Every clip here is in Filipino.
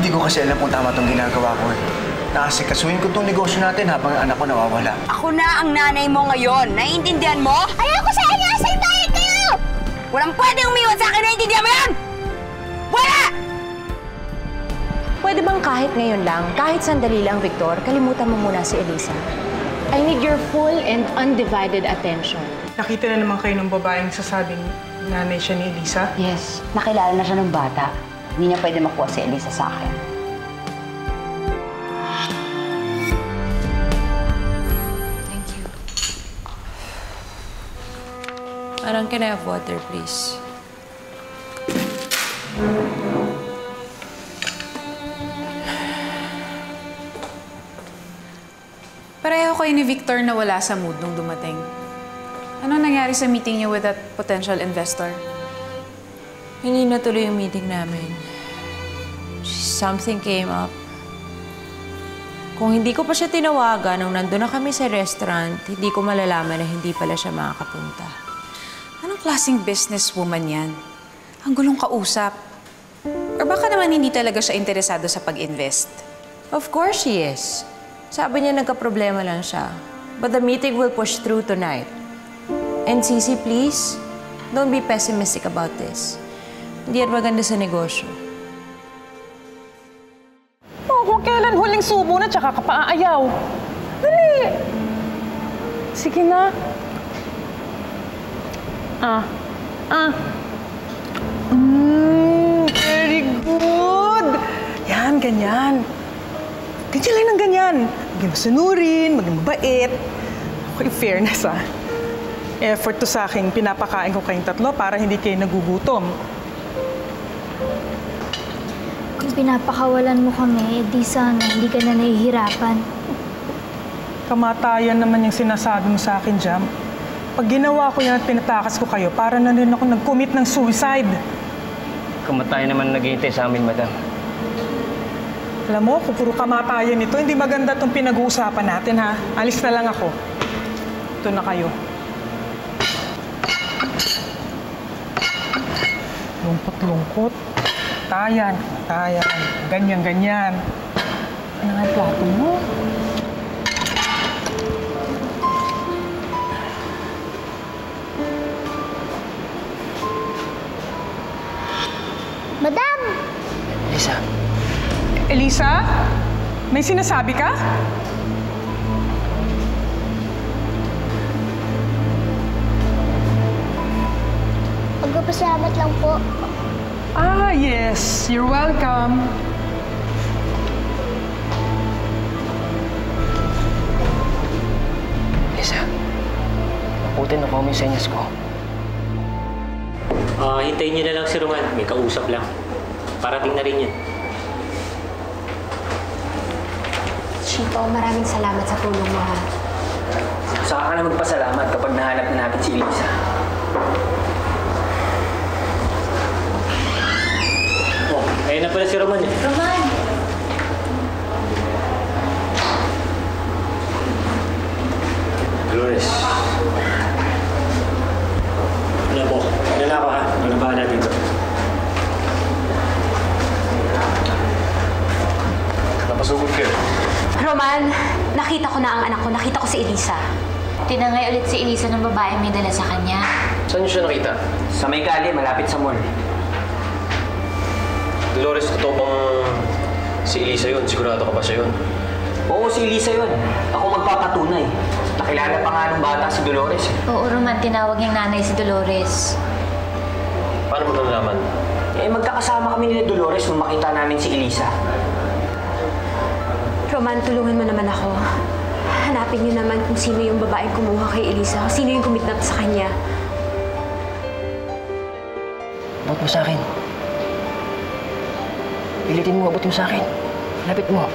Hindi ko kasi alam kung tama itong ginagawa ko eh. Nakasikasuhin ko itong negosyo natin habang anak ko nawawala. Ako na ang nanay mo ngayon. Naiintindihan mo? Ayoko sa inyo! Sa bayad kayo! Walang pwedeng umiwan sa akin. Naiintindihan mo yan? Wala! Pwede bang kahit ngayon lang, kahit sandali lang, Victor, kalimutan mo muna si Elisa? I need your full and undivided attention. Nakita na naman kayo ng babaeng sasabing nanay siya ni Elisa? Yes. Nakilala na siya ng bata. Hindi niya pwede makuha si Elisa sa akin. Thank you. Can I have water, please? Pareho kayo ni Victor na wala sa mood nung dumating. Anong nangyari sa meeting niyo with that potential investor? Hindi natuloy yung meeting namin. Something came up. Kung hindi ko pa siya tinawagan nung nandun na kami sa restaurant, hindi ko malalaman na hindi pala siya makakapunta. Anong klaseng businesswoman yan? Ang gulong kausap. Or baka naman hindi talaga siya interesado sa pag-invest? Of course she is. Sabi niya nagka-problema lang siya. But the meeting will push through tonight. And Cici, please, don't be pessimistic about this. Hindi yan maganda sa negosyo. Oh, kung kailan huling subo na tsaka ka paaayaw. Dali! Sige na. Very good! Yan, ganyan. Ganyan lang ng ganyan. Maging masunurin, maging mabait. Okay, fairness Effort to sa akin, pinapakain ko kayong tatlo para hindi kayo nagugutom. Kung pinapakawalan mo kami, di sana hindi ka na nahihirapan. Kamatayan naman yung sinasabi mo sa akin, Jam. Pag ginawa ko yan at pinatakas ko kayo, para na rin ako nag-commit ng suicide. Kamatayan naman naghihintay sa amin, madam. Alam mo, kung puro kamatayan ito, hindi maganda itong pinag-uusapan natin, ha? Alis na lang ako. Ito na kayo. Lungkot-lungkot. Tayan. Ganyan. Ano nga yung plato mo? Madam! Elisa. Elisa? May sinasabi ka? Magpapasalamat lang po. Yes. You're welcome. Elisa, mabuti na ko yung senyas ko. Hintayin niyo na lang si Roman. May kausap lang. Parating na rin yan. Chito, maraming salamat sa tulong mo, ha? Saka ka na magpasalamat kapag nahanap na natin si Elisa. Oh, ayun na pala si Roman eh. Roman! Dolores. Ano po? Ano na ako ha? Ano ba natin ito? Napasugod kayo. Roman, nakita ko na ang anak ko. Nakita ko si Elisa. Tinangay ulit si Elisa ng babae may dala sa kanya. Saan niyo siya nakita? Sa may gali, malapit sa mall. Dolores, totoo bang si Elisa yun? Sigurado ka ba siya yun? Oo, si Elisa yun. Ako magpapatunay. Nakilala pa nga ng bata si Dolores. Oo, Roman, tinawag niyang nanay si Dolores. Paano mo ito nalaman? Magkakasama kami ni Dolores nung makita namin si Elisa. Roman, tulungan mo naman ako. Hanapin niyo naman kung sino yung babaeng kumuha kay Elisa. Sino yung kumitnap sa kanya. Abot mo sa akin. Pilitin mo, abot mo sa akin. Lapit mo.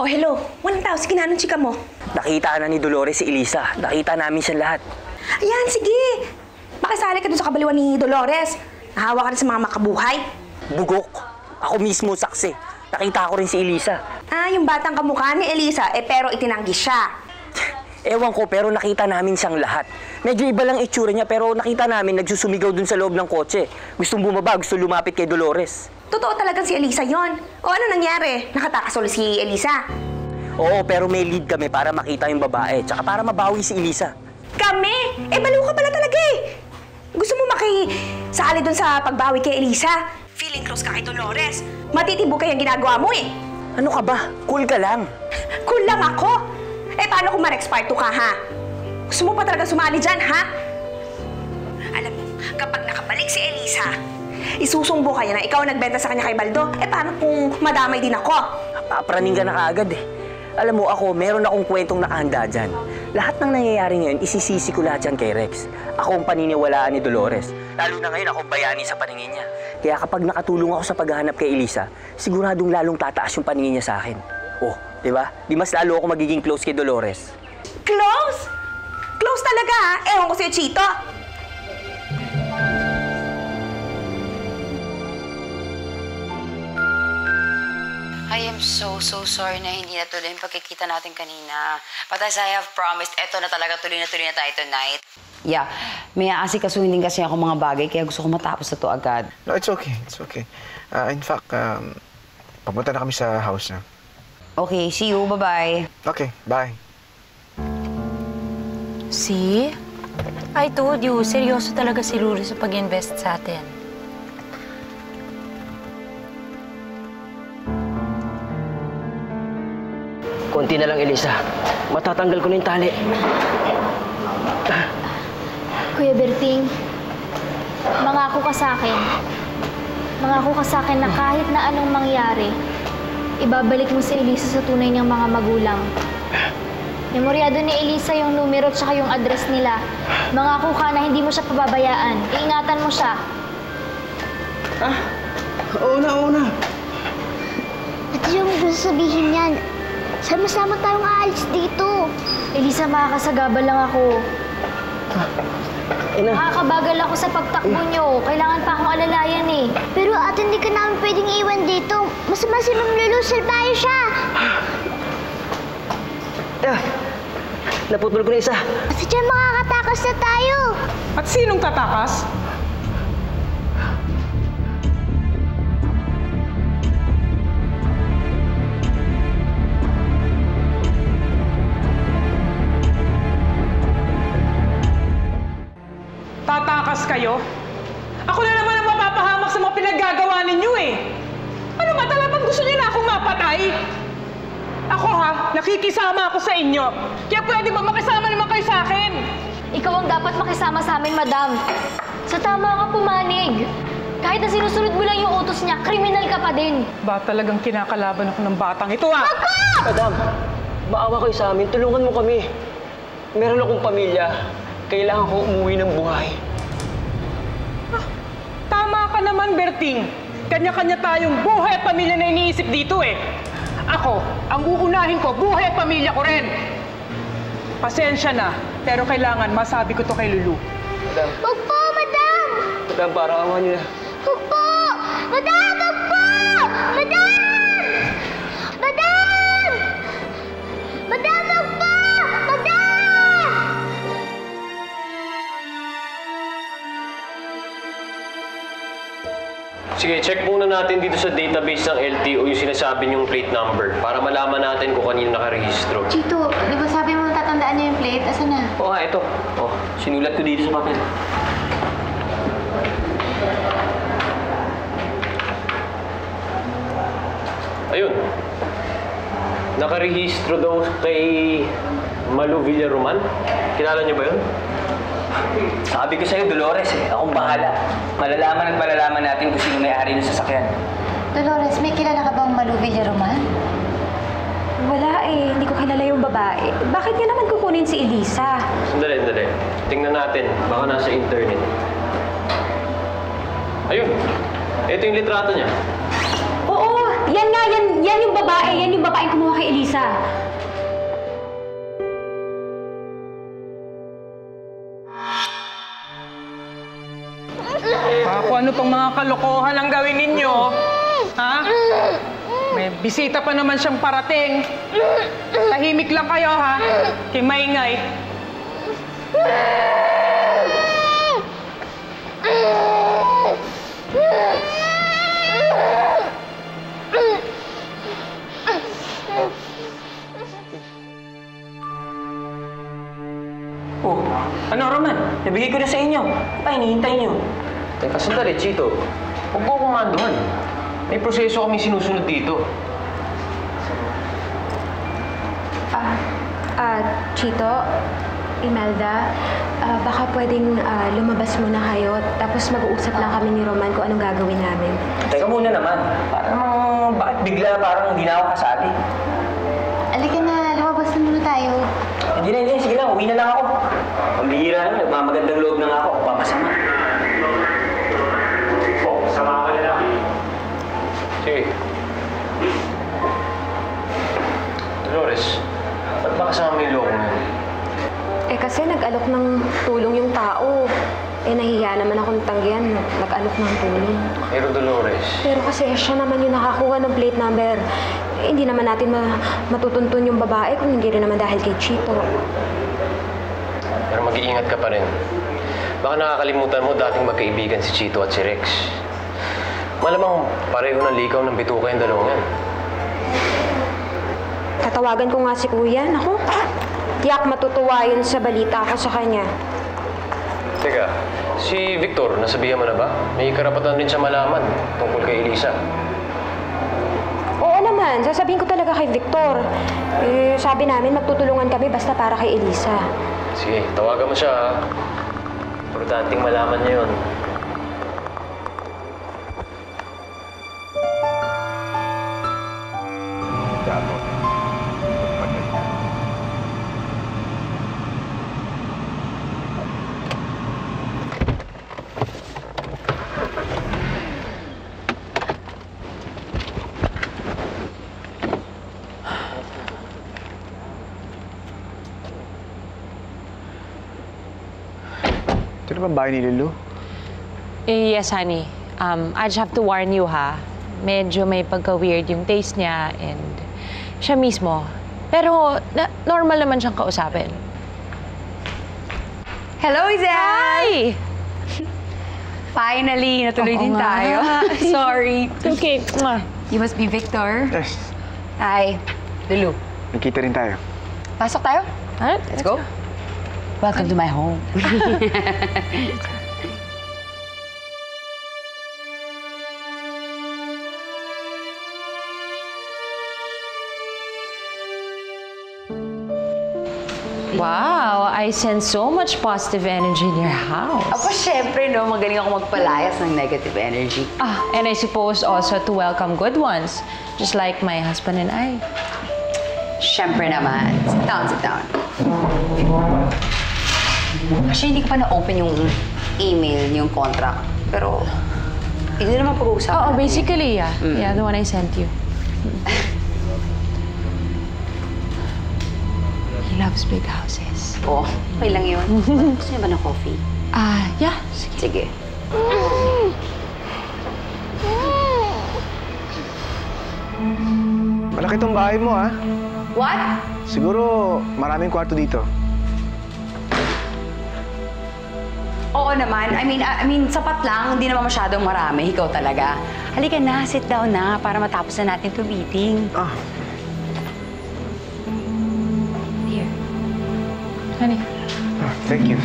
Oh, hello. Walang tao. Sige na, anong chika mo? Nakita na ni Dolores si Elisa. Nakita namin siya lahat. Ayan, sige. Makisali ka dun sa kabaliwan ni Dolores. Nahawa ka rin sa mga makabuhay. Bugok. Ako mismo saksi. Nakita ko rin si Elisa. Ah, yung batang kamukha ni Elisa, pero itinanggi siya. Ewan ko, pero nakita namin siyang lahat. Medyo iba lang itsura niya, pero nakita namin nagsusumigaw dun sa loob ng kotse. Gustong bumaba, gusto lumapit kay Dolores. Totoo talaga si Elisa yon. O ano nangyari? Nakatakas ulit si Elisa. Oo, pero may lead kami para makita yung babae, tsaka para mabawi si Elisa. Kami? Baliw ka pala talaga eh. Gusto mo makisali dun sa pagbawi kay Elisa? Feeling close ka kay Dolores. Matitibo kayang ginagawa mo eh. Ano ka ba? Cool ka lang. Cool lang ako. Paano kung ma-Rex part 2 ka, ha? Gusto mo pa talaga sumali dyan, ha? Alam mo, kapag nakabalik si Elisa, isusumbo kaya na ikaw nagbenta sa kanya kay Baldo. Paano kung madamay din ako? Papraning ka na kaagad eh. Alam mo ako, meron akong kwentong nakahanda dyan. Lahat ng nangyayari ngayon, isisisi ko lahat dyan kay Rex. Ako ang paniniwalaan ni Dolores. Lalo na ngayon, ako bayani sa paningin niya. Kaya kapag nakatulong ako sa paghahanap kay Elisa, siguradong lalong tataas yung paningin niya sa akin. Oh, di ba? Di mas lalo ako magiging close kay Dolores. Close? Close talaga, ha? Ewan ko sa'yo, Chito. I am so sorry na hindi natuloy yung pagkikita natin kanina. But as I have promised, eto na talaga, tuloy na tayo tonight. Yeah, may aasikasuhin din kasi ako mga bagay, kaya gusto ko matapos na to agad. No, it's okay. It's okay. In fact, papunta na kami sa house na. Okay, see you. Bye-bye. Okay, bye. See? I told you, seryoso talaga si Lulu sa pag-invest sa atin. Konti na lang, Elisa. Matatanggal ko na yung tali. Kuya Berting, mangako ka sa akin. Mangako ka sa akin na kahit na anong mangyari, ibabalik mo si Elisa sa tunay niyang mga magulang. Memoryado ni Elisa yung numero at saka yung address nila. Mangako ka na hindi mo siya pababayaan. Iingatan mo siya. Ah, oo na. At yung gusto sabihin yan, sama-sama tayong aalis dito. Elisa, makakasagabal lang ako. Makakabagal ako sa pagtakbo niyo. Kailangan pa akong alalayan eh. Pero ate, hindi ka namin pwedeng iwan dito. Masama si Ma'am Lulu, salbayo siya. Naputol ko na isa. Kasi dyan makakatakas na tayo. At sinong tatakas? Tatakas kayo? Ako na naman ang mapapahamak sa mga pinaggagawa ninyo eh. Ano ba talagang gusto niyo na akong mapatay? Ako ha, nakikisama ako sa inyo. Kaya pwede ba makisama naman kayo sa akin? Ikaw ang dapat makisama sa amin, madam. Sa tama ka pumanig. Kahit na sinusunod mo lang yung utos niya, kriminal ka pa din. Ba talagang kinakalaban ako ng batang ito ha? Madam, maawa kayo sa amin. Tulungan mo kami. Meron akong pamilya. Kailangan ko umuwi ng buhay. Tama ka naman, Berting. Kanya-kanya tayong buhay at pamilya na iniisip dito eh. Ako, ang uunahin ko, buhay at pamilya ko rin. Pasensya na, pero kailangan masabi ko to kay Lulu. Madam. Huwag po, madam! Madam, parang awa niyo na. Huwag po! Madam, huwag po! Madam! Madam! Madam, huwag po! Madam! Sige, check muna natin dito sa database ng LTO yung sinasabi niyong plate number para malaman natin kung kanino nakarehistro. Chito, di ba sabi mo tatandaan niyo yung plate? Asan na? Oo nga, ito. Oh, sinulat ko dito sa papel. Ayun. Nakarehistro daw kay Malu Villaroman. Kilala niyo ba yun? Sabi ko sa'yo, Dolores eh. Akong bahala. Malalaman natin kung sino may-ari ng sasakyan. Dolores, may kilala ka bang Malu Villaroman? Wala eh. Hindi ko kilala yung babae. Bakit niya naman kukunin si Elisa? Sandali. Tingnan natin. Baka nasa internet. Ayun. Ito yung litrato niya. Oo! Yan nga, yan yung babae. Yan yung babaeng kumuha kay Elisa. Kung ano tong mga kalokohan ang gawin ninyo, ha? May bisita pa naman siyang parating. Tahimik lang kayo, ha? Kay maingay. Oh, ano Roman? Nabigay ko na sa inyo. Ay, hinihintay niyo. Teka, sandali, Chito. Huwag mo kumanduhan. May proseso kami sinusunod dito. Chito, Imelda, baka pwedeng lumabas muna kayo, tapos mag-uusap lang kami ni Roman kung anong gagawin namin. Teka muna naman. Para namang bakit bigla parang hindi na ako kasali? Alika na, lumabas na muna tayo. Hindi. Sige lang, uwi na lang ako. Pambihira na, nagmamagandang loob na nga ako. Papasama. Sama ka na lang. Sige. Dolores, ba't ba kasama yung loko na yun? Kasi nag-alok ng tulong yung tao. Nahihiya naman akong tanggihan. Nag-alok ng tulong. Pero Dolores... Pero kasi siya naman yung nakakuha ng plate number. Hindi naman natin matutuntun yung babae kung hindi rin naman dahil kay Chito. Pero mag-iingat ka pa rin. Baka nakakalimutan mo dating magkaibigan si Chito at si Rex. Malamang pareho ng likaw ng bituka yung dalawang yan. Tatawagan ko nga si Kuya. Naku, tiyak matutuwa yun sa balita ko sa kanya. Teka, si Victor, nasabihan mo na ba? May karapatan rin siya malaman tungkol kay Elisa. Oo naman, sasabihin ko talaga kay Victor. Sabi namin magtutulungan kami basta para kay Elisa. Sige, tawagan mo siya ha. Importanteng malaman niya yun. Ito na ba bahay ni Lulu? Yes, honey. I just have to warn you, ha? Medyo may pagka-weird yung taste niya and siya mismo. Pero normal naman siyang kausapin. Hello, Zan! Hi! Finally, natuloy din tayo. Sorry. It's okay. You must be Victor. Yes. Hi, Lulu. Nagkita rin tayo. Pasok tayo. Alright, Let's go. Welcome to my home. Wow, I sense so much positive energy in your house. Ako, syempre, no, magaling ako magpalayas ng negative energy. And I suppose also to welcome good ones, just like my husband and I. Syempre naman. Sit down, sit down. Actually, hindi ko pa na-open yung email, yung contract. Pero, hindi naman pag-uusapan. Basically, yeah. Yeah, the one I sent you. He loves big houses. Oo, okay lang yun. Gusto niya ba ng coffee? Yeah. Sige. Malaki tong bahay mo, ha? What? Siguro maraming kwarto dito. Oo naman. I mean, sapat lang. Hindi naman masyadong marami. Ikaw talaga. Halika na, sit down na para matapos na natin itong meeting. Here. Honey. Thank you.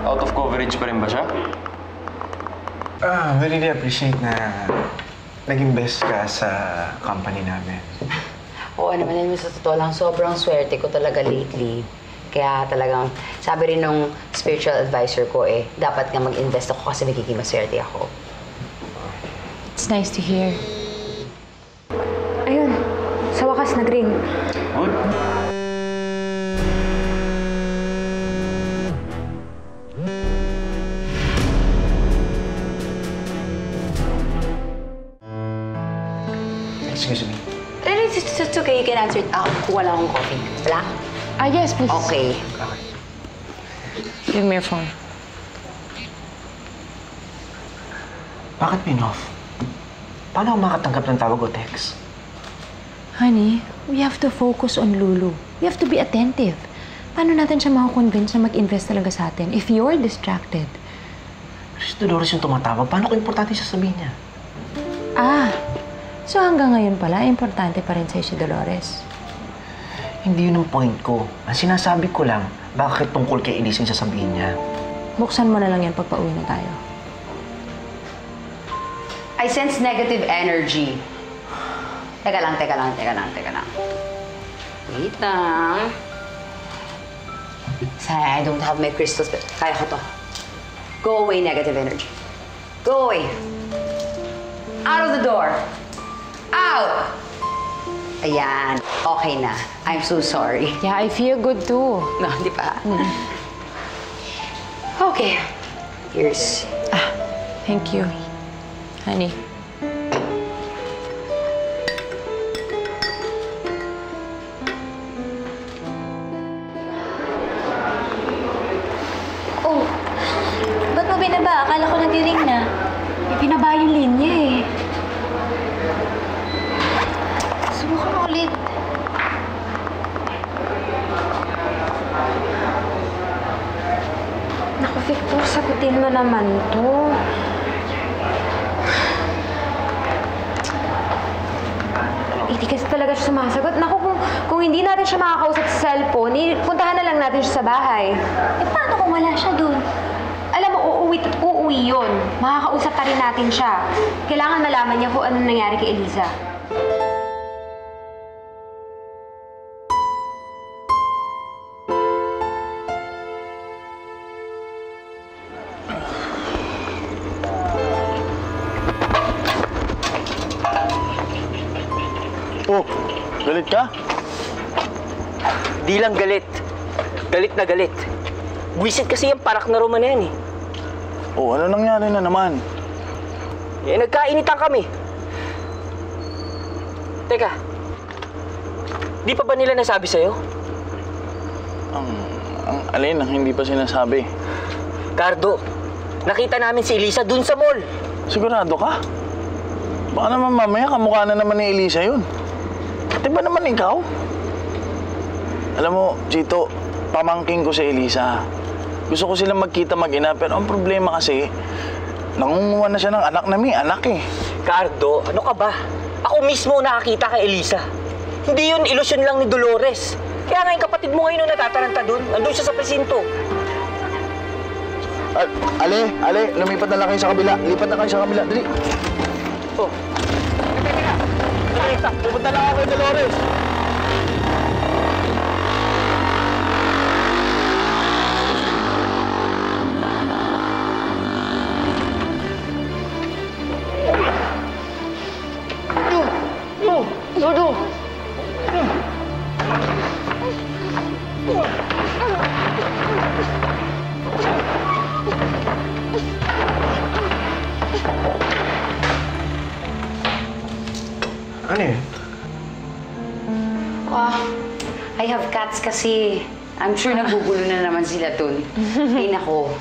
Out of coverage pa rin ba siya? We really appreciate na naging best ka sa company namin. Oo naman, alam mo, sa totoo lang, sobrang swerte ko talaga lately. Kaya talagang, sabi rin nung spiritual advisor ko dapat nga mag-invest ako kasi magiging maswerte ako. It's nice to hear. Ayun, sa wakas nag-ring. Good. It's okay. You can answer it. Kuha lang akong coffee. Wala? Yes, please. Okay. Give me your phone. Bakit pin-off? Paano ako makatanggap ng tawag o text? Honey, we have to focus on Lulu. We have to be attentive. Paano natin siya makakonvince na mag-invest talaga sa atin if you're distracted? Si Dolores yung tumatawag. Paano ko importante siya sabihin niya? So hanggang ngayon pala, importante pa rin sa'yo si Dolores. Hindi yun ang point ko. Ang sinasabi ko lang, bakit tungkol kay Elisa yung sasabihin niya? Buksan mo na lang yan pag pauwi na tayo. I sense negative energy. Teka lang. Wait lang. I don't have my crystals, but kaya ko to. Go away, negative energy. Go away. Out of the door. Out! Ayan. Okay na. I'm so sorry. Yeah, I feel good too. No, di ba? Okay. Here's... Thank you, honey. Oh, ba't mo binaba? Akala ko nag-ring na. May pinaba yung linya eh. Subukan mo ulit. Naku, Victor, sagutin mo naman to. Hindi kasi talaga siya sumasagot. Naku, kung hindi natin siya makakausap sa cellphone, puntahan na lang natin siya sa bahay. Eh, paano kung wala siya dun? Alam mo, uuwi yun. Makakausap pa rin natin siya. Kailangan malaman niya kung anong nangyari kay Eliza. Oh, galit ka? Di lang galit. Galit na galit. Buwisit kasi yung parak na Roman na yan eh. Oh, ano nangyari na naman? Nagkainitan kami. Teka, di pa ba nila nasabi sa'yo? Ang alin ang hindi pa sinasabi? Cardo, nakita namin si Elisa dun sa mall. Sigurado ka? Baka naman mamaya kamukha na naman ni Elisa yun. Pati ba naman ikaw? Alam mo, Chito, pamangking ko si Elisa. Gusto ko silang magkita mag-ina, pero ang problema kasi, nangunguha na siya ng anak na may anak eh. Cardo, ano ka ba? Ako mismo nakakita kay Elisa. Hindi yun ilusyon lang ni Dolores. Kaya nga yung kapatid mo ngayon natataranta dun. Nandun siya sa presinto. Ale, lumipat na lang kayo sa kabila. Lipat na kayo sa kabila, dali. Oh. Teka. Lipat na lang ako kay Dolores. Ano yun? I have cats kasi. I'm sure nagugulo na naman sila dun. Ay, nako.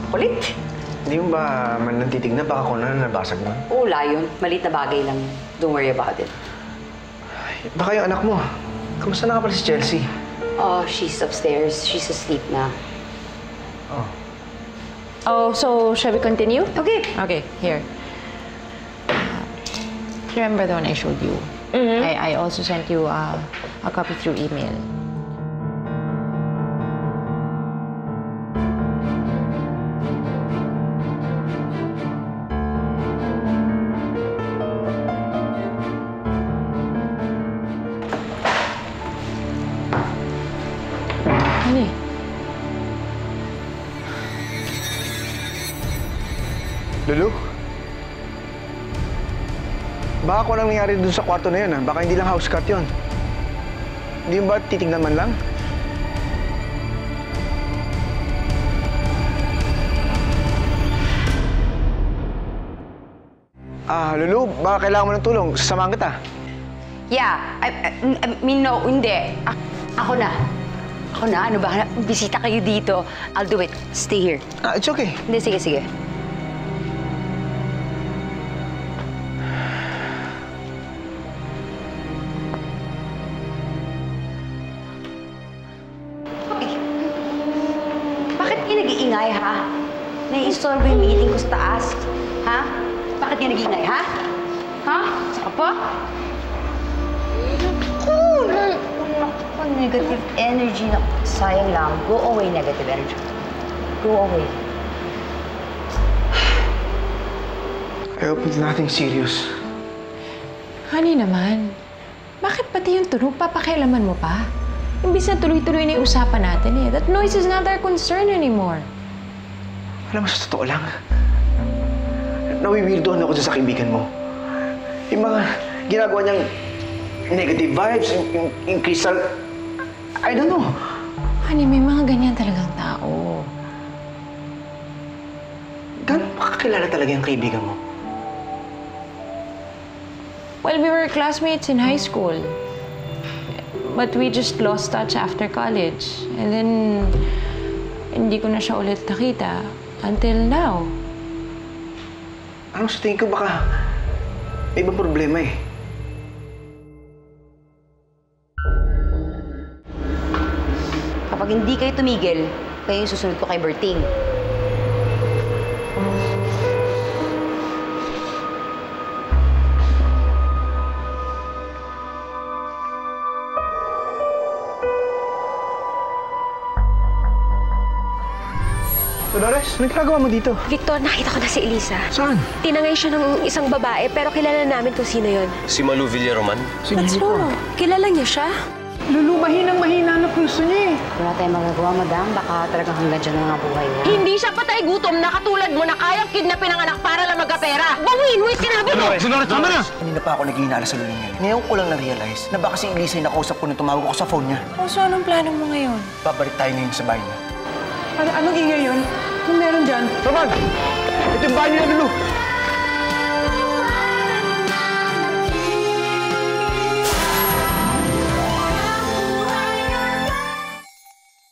Kulit. Hindi mo ba man lang titignan? Baka kung ano nabasag mo. Oo, layon. Malit na bagay lang. Don't worry about it. Baka yung anak mo. Kamusta na ka pala si Chelsea? Oh, she's upstairs. She's asleep na. Oh, so shall we continue? Okay. Okay, here. Remember the one I showed you? Mm-hmm. I also sent you a copy through email. Honey. Lulu? Baka kung anong nangyari dun sa kwarto na yun, ha? Baka hindi lang house cat yun. Hindi mo ba titignan man lang? Lulu, baka kailangan mo ng tulong. Sasamahan kita. Yeah, I mean, no, hindi. Ako na. Ako na, ano ba? Bisita kayo dito. I'll do it. Stay here. It's okay. Hindi, sige, sige. Hoy, bakit kayo nag-iingay, ha? Nai-istorbo yung meeting ko sa taas. Ha? Bakit kayo nag-iingay, ha? Ha? Saka pa? Negative energy na sayang lang. Go away, negative energy. Go away. I hope it's nothing serious. Honey naman, bakit pati yung tunog papakialaman mo pa? Imbis na tuloy-tuloy na yung usapan natin eh. That noise is not our concern anymore. Alam mo, sa totoo lang, nawiwirdohan ako dyan sa kaibigan mo. Yung mga ginagawa niyang negative vibes, yung crystal, I don't know. Honey, may mga ganyan talagang tao. Gano'n makakilala talaga yung kaibigan mo? Well, we were classmates in high school. But we just lost touch after college. And then, hindi ko na siya ulit nakita until now. Ano sa tingin ko baka may ibang problema eh. Kapag hindi kayo tumigil, kayo yung susunod ko kay Berting. Dolores, anong ginagawa mo dito? Victor, nakita ko na si Elisa. Saan? Tinangay siya ng isang babae, pero kilala namin kung sino yon. Si Malu Villaroman? What's wrong? Kilala niya siya? Lulumahin ang mahina na puso niya eh. Wala tayong magagawa, madam. Baka talagang hanggang dyan ang buhay niya. Hindi siya patay gutom na katulad mo na kayang kidnapin ang anak para lang magkapera. Bawiin mo yung sinabi mo! Dolores, tama na! Kanina pa ako naghihinala sa lulong niya. Ngayon ko lang na-realize na baka si Elisa yung nakausap ko nung tumawag ako sa phone niya. So, anong plano mo ngayon? Babalik tayo ngayon sa bahay niya. Anong ingay yun? Kung meron dyan? Roman! Ito yung bahay niya